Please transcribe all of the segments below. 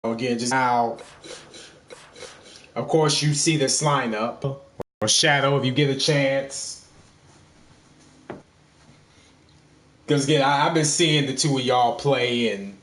again, just now, of course, you see this lineup or Shadow if you get a chance. Because again, I've been seeing the two of y'all play and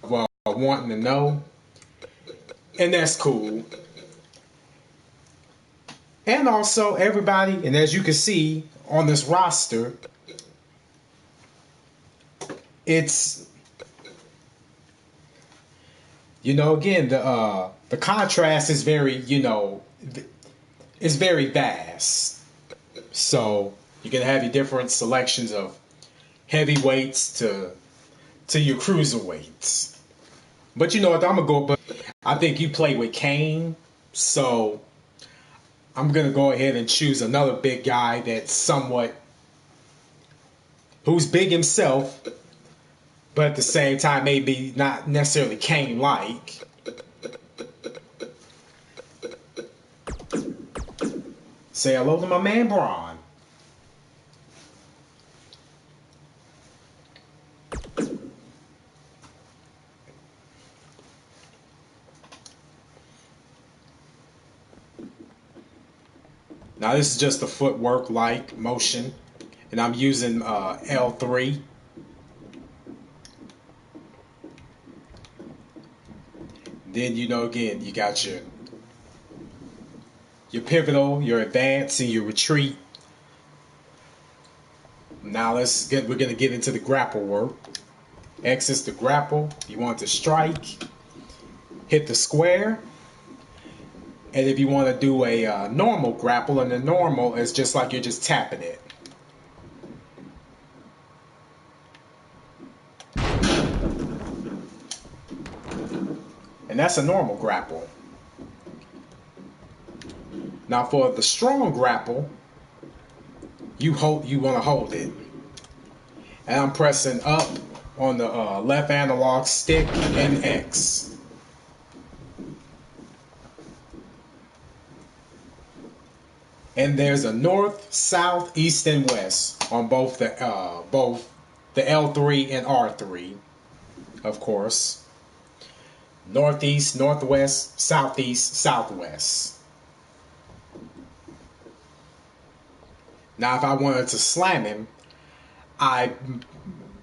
well, wanting to know, and that's cool. And also everybody, and as you can see on this roster, it's again the contrast is very it's very vast. So you can have your different selections of heavyweights to your cruiserweights. But you know what? I'm gonna go. But I think you play with Kane, so I'm gonna go ahead and choose another big guy that's who's big himself, but at the same time maybe not necessarily Kane-like. Say hello to my man Braun. Now this is just a footwork like motion, and I'm using L3. Then again you got your pivotal, your advance, and your retreat. Now we're gonna get into the grapple work. X is the grapple. You want to strike, hit the square. And if you want to do a normal grapple, and the normal is just like you're just tapping it. And that's a normal grapple. Now for the strong grapple, you want to hold it. And I'm pressing up on the left analog stick and X. And there's a north, south, east, and west on both the L3 and R3, of course. Northeast, northwest, southeast, southwest. Now, if I wanted to slam him, I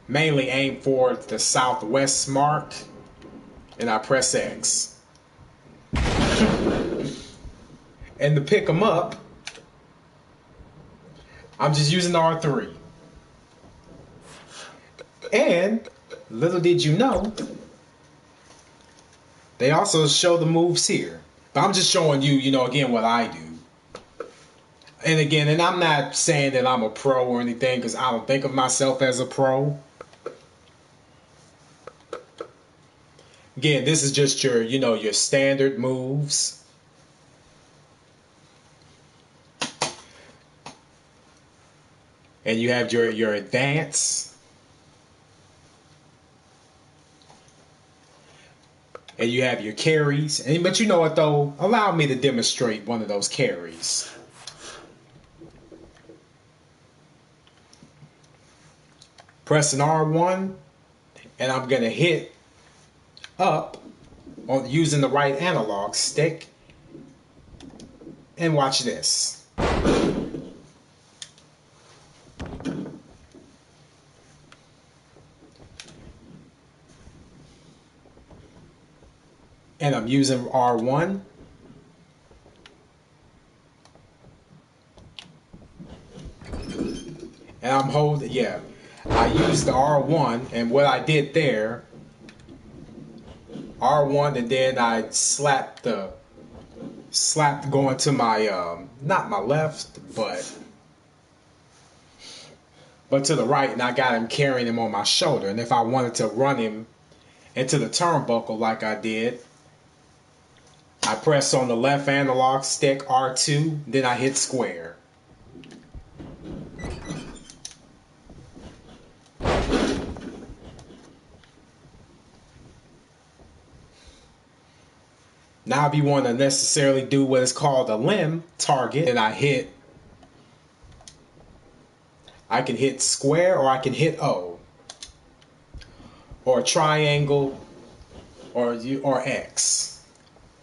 mainly aim for the southwest mark, and I press X. And to pick him up, I'm just using R3. And little did you know, they also show the moves here. But I'm just showing you, again, what I do. And again, and I'm not saying that I'm a pro or anything, because I don't think of myself as a pro. Again, this is just your, your standard moves. And you have your advance. And you have your carries. But you know what though? Allow me to demonstrate one of those carries. Pressing R1, and I'm gonna hit up on using the right analog stick. And watch this. And I'm using R1. And I'm holding, yeah. I used the R1, and what I did there, R1, and then I slapped going to my, not my left, but to the right, and I got him carrying him on my shoulder. And if I wanted to run him into the turnbuckle like I did, I press on the left analog stick R2, then I hit square. Now if you want to necessarily do what is called a limb target, then I can hit square or I can hit O. or triangle or X.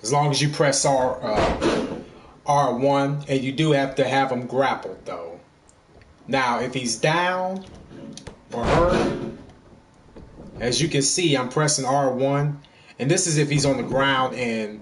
As long as you press R1, and you do have to have him grappled though. Now, if he's down or hurt, as you can see, I'm pressing R1, and this is if he's on the ground and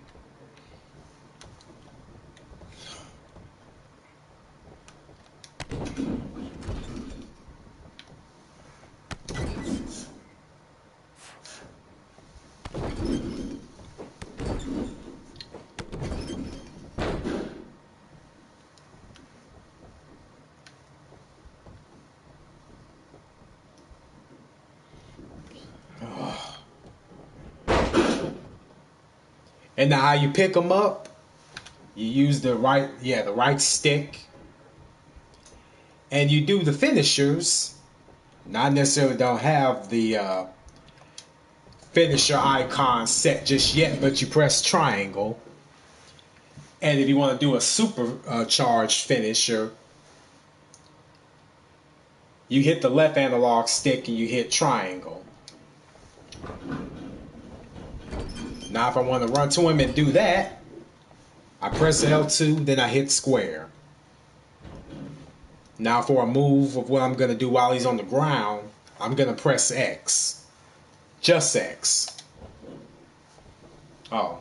now how you pick them up, you use the right stick, and you do the finishers. Not necessarily don't have the finisher icon set just yet, but you press triangle. And if you want to do a super charged finisher, you hit the left analog stick and you hit triangle. Now if I want to run to him and do that, I press L2, then I hit square. Now for a move of what I'm going to do while he's on the ground, I'm going to press X. Just X. Oh.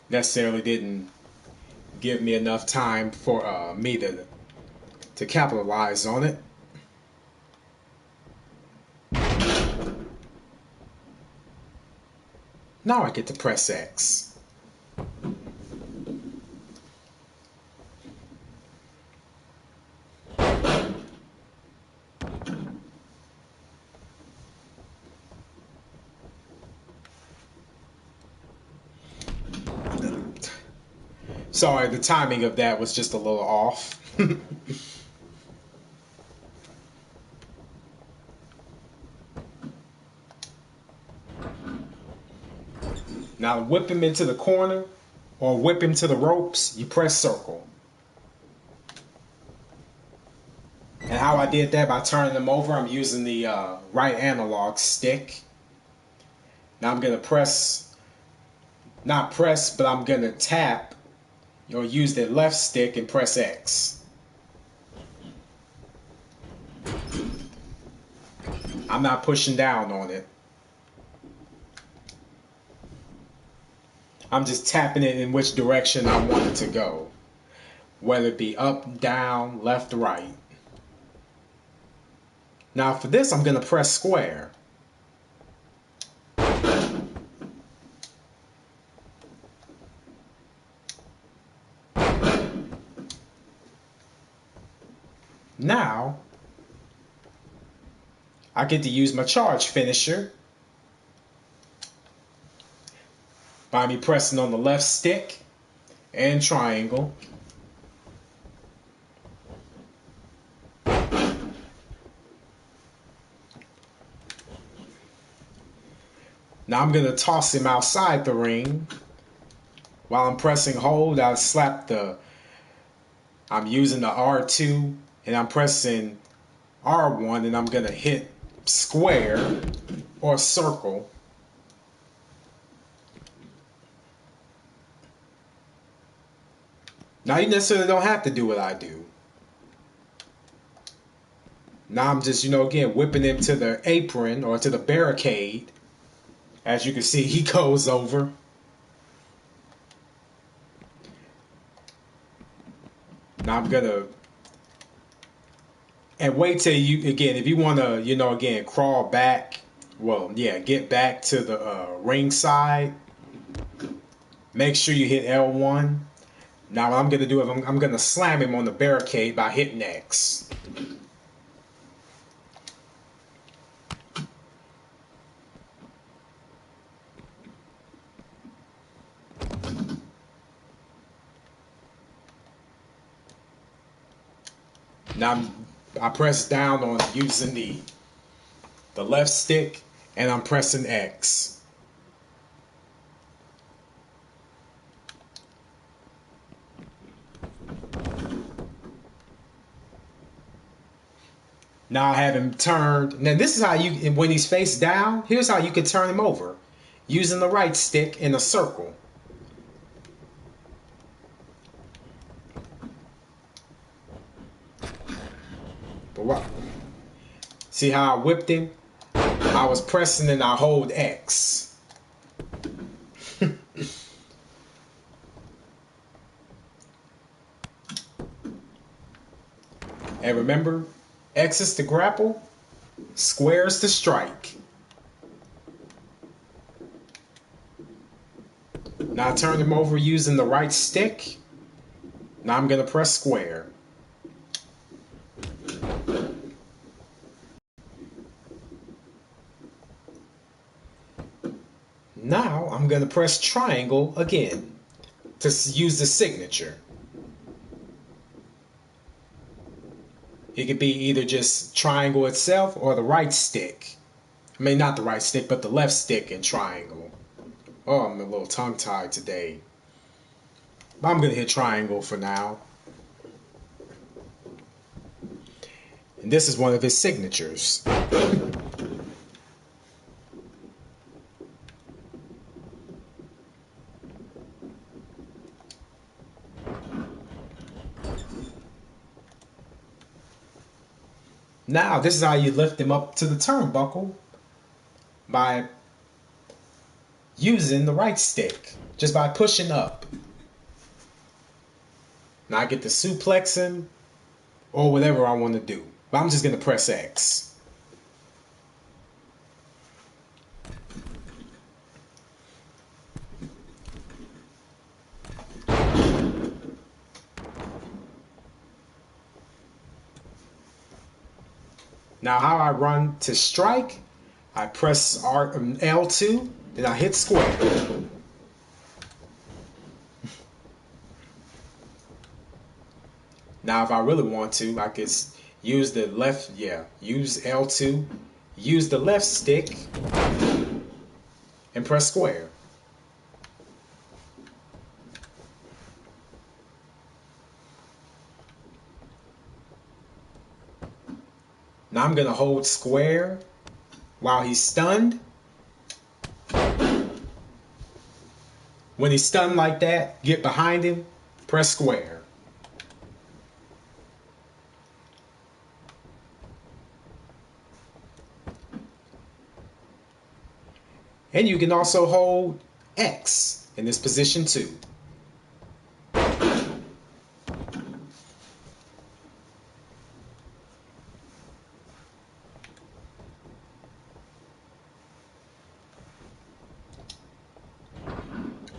Necessarily didn't give me enough time for me to capitalize on it. Now I get to press X. Sorry, the timing of that was just a little off. Now whip him into the corner or whip him to the ropes, you press circle. And how I did that by turning them over, I'm using the right analog stick. Now I'm going to press, not press, but I'm going to tap or use the left stick and press X. I'm not pushing down on it. I'm just tapping it in which direction I want it to go. Whether it be up, down, left, right. Now for this, I'm going to press square. Now, I get to use my charge finisher by me pressing on the left stick and triangle. Now I'm going to toss him outside the ring. While I'm pressing hold, I'm using the R2 and I'm pressing R1 and I'm going to hit square or circle. Now you necessarily don't have to do what I do. Now I'm just, again, whipping him to the apron or to the barricade. As you can see, he goes over. Now I'm gonna, and wait till you, again, if you want to, again, crawl back, well, yeah, get back to the ring side, make sure you hit L1. Now what I'm going to do is I'm going to slam him on the barricade by hitting X. Now I press down on using the left stick and I'm pressing X. Now I have him turned. Now this is how you, when he's face down, here's how you can turn him over. Using the right stick in a circle. But what? See how I whipped him? I was pressing and I hold X. And remember, X is to grapple, square is to strike. Now I turn him over using the right stick. Now I'm going to press square. Now I'm going to press triangle again to use the signature. It could be either just triangle itself or the right stick. I mean, not the right stick, but the left stick and triangle. Oh, I'm a little tongue-tied today. But I'm going to hit triangle for now. And this is one of his signatures. Now, this is how you lift him up to the turnbuckle by using the right stick, just by pushing up. Now I get to suplex him or whatever I want to do. But I'm just going to press X. Now how I run to strike, I press L2, then I hit square. Now if I really want to, I could use the left, use L2, use the left stick, and press square. Now I'm going to hold square while he's stunned. When he's stunned like that, get behind him, press square. And you can also hold X in this position too.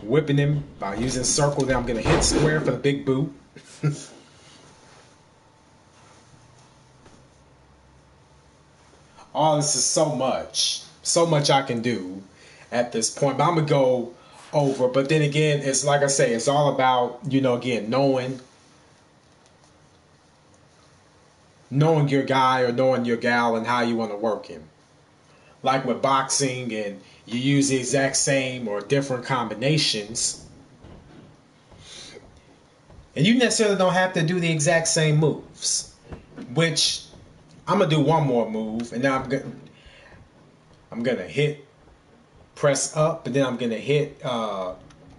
Whipping him by using circle. Then I'm going to hit square for the big boot. Oh, this is so much I can do at this point. But I'm going to go over. But then again, it's like I say, it's all about, again, knowing your guy or knowing your gal and how you want to work him. Like with boxing, and you use the exact same or different combinations. And you necessarily don't have to do the exact same moves. Which, I'm going to do one more move. And now I'm going to hit, press up, and then I'm going to hit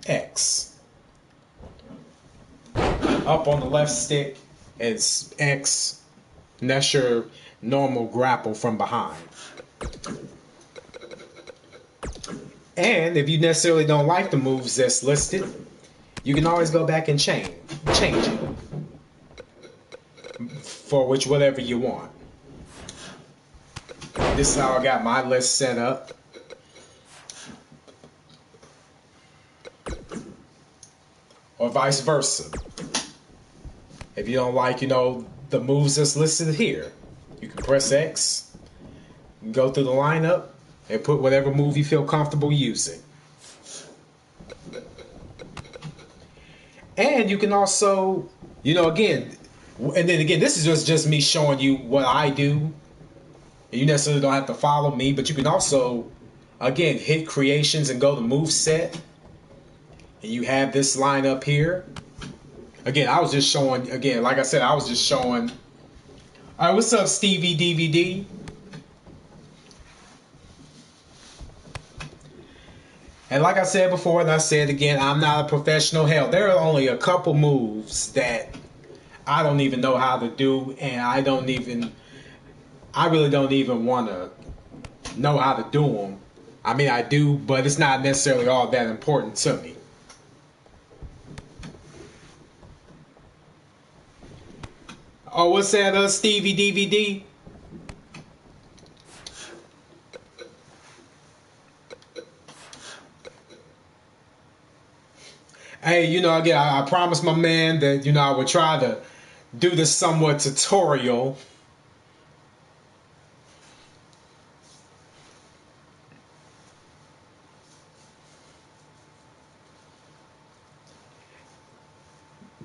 X. Up on the left stick is X. And that's your normal grapple from behind. And if you necessarily don't like the moves that's listed, you can always go back and change it for whatever you want. This is how I got my list set up. Or vice versa. If you don't like, the moves that's listed here, you can press X, go through the lineup, and put whatever move you feel comfortable using. And you can also, again, and then again, this is just me showing you what I do. And you necessarily don't have to follow me, but you can also, again, hit creations and go to move set. And you have this lineup here. Again, I was just showing, like I said, I was just showing All right, what's up, Stevie DVD? And like I said before, and I said again, I'm not a professional. Hell, there are only a couple moves that I don't even know how to do, and I really don't even want to know how to do them. I mean, I do, but it's not necessarily all that important to me. Oh, what's that, Stevie DVD? Hey, again, I promised my man that, I would try to do this somewhat tutorial.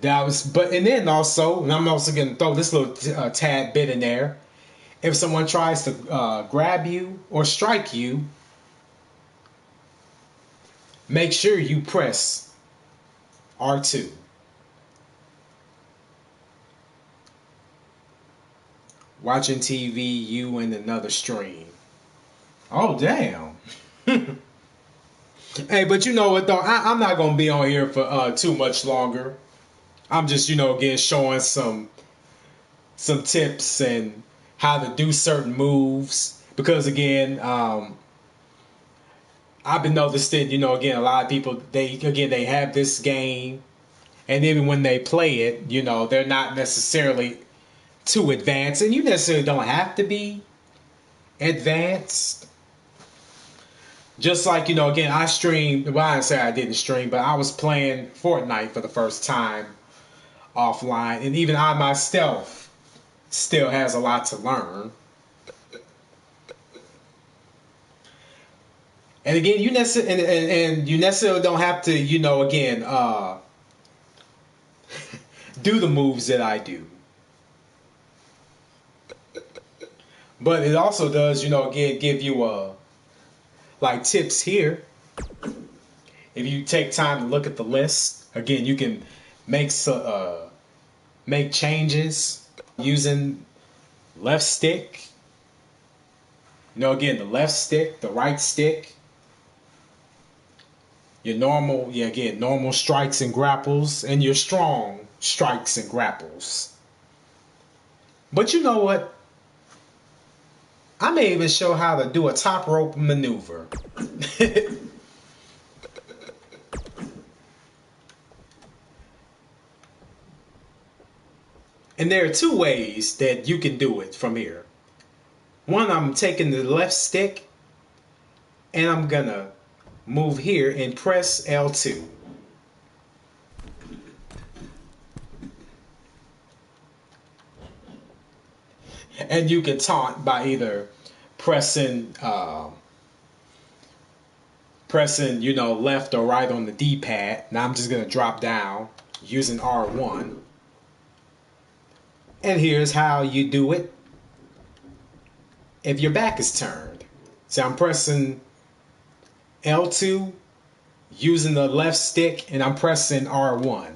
And then also, and I'm also going to throw this little tad bit in there. If someone tries to grab you or strike you, make sure you press R2. Watching TV, you in another stream. Oh, damn. Hey, but you know what, though? I'm not going to be on here for too much longer. I'm just, again, showing some tips and how to do certain moves. Because, again, I've been noticing, again, a lot of people, they have this game. And even when they play it, they're not necessarily too advanced. And you necessarily don't have to be advanced. Just like, again, I streamed, well, I didn't say I didn't stream, but I was playing Fortnite for the first time offline. And even I myself still has a lot to learn. And again, and you necessarily don't have to, again, do the moves that I do. But it also does, again, give you like tips here. If you take time to look at the list, again, you can make changes using left stick. Again, the left stick, the right stick, your normal strikes and grapples, and your strong strikes and grapples. But you know what? I may even show how to do a top rope maneuver. And there are two ways that you can do it from here. One, I'm taking the left stick and I'm gonna move here and press L2. And you can taunt by either pressing left or right on the D-pad. Now I'm just gonna drop down using R1. And here's how you do it if your back is turned. So I'm pressing L2 using the left stick and I'm pressing R1.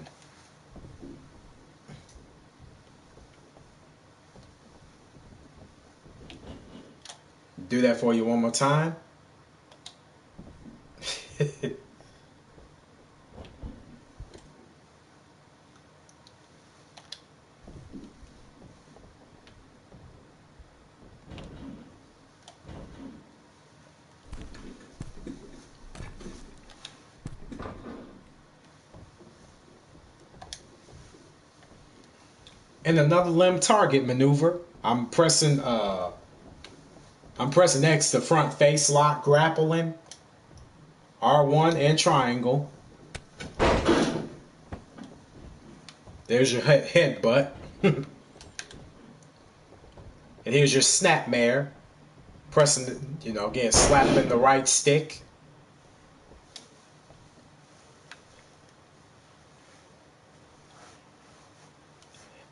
Do that for you one more time. And another limb target maneuver. I'm pressing X to front face lock grappling. R1 and triangle. There's your headbutt. And here's your snapmare. Pressing, again, slapping the right stick.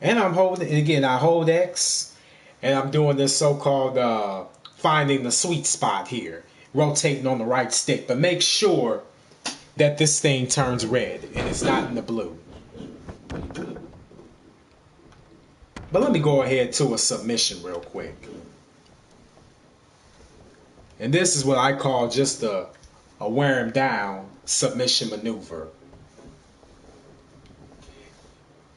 And I'm holding, again, I hold X, and I'm doing this so-called finding the sweet spot here, rotating on the right stick. But make sure that this thing turns red and it's not in the blue. But let me go ahead to a submission real quick. And this is what I call just a wear him down submission maneuver.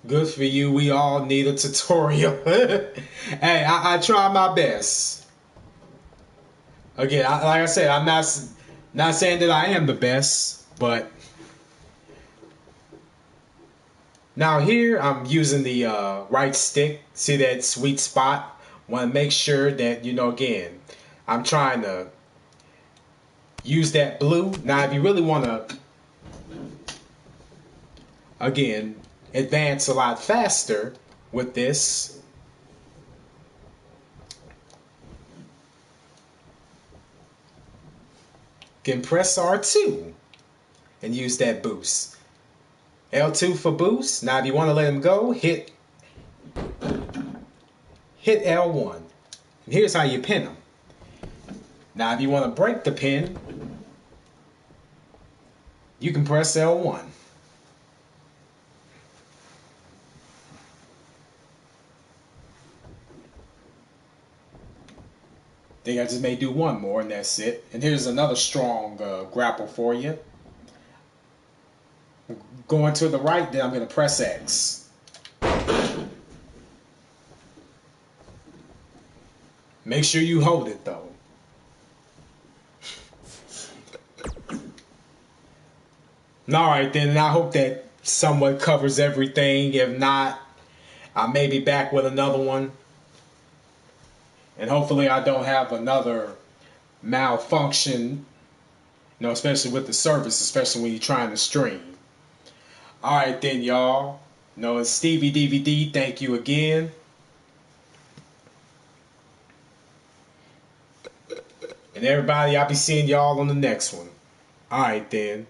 Good for you. We all need a tutorial. Hey, I try my best. Again, like I said, I'm not saying that I am the best, but now here I'm using the right stick. See that sweet spot? Want to make sure that, again, I'm trying to use that blue. Now, if you really want to, again, advance a lot faster with this, can press R2 and use that boost. L2 for boost. Now if you want to let him go, hit L1. And here's how you pin him. Now if you want to break the pin, you can press L1. I think I just may do one more and that's it. And here's another strong grapple for you. Going to the right, then I'm going to press X. Make sure you hold it though. Alright then, and I hope that somewhat covers everything. If not, I may be back with another one. And hopefully I don't have another malfunction, especially with the service, especially when you're trying to stream. Alright then, y'all. It's Stevie DVD. Thank you again. And everybody, I'll be seeing y'all on the next one. Alright then.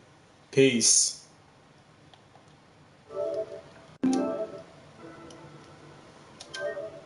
Peace.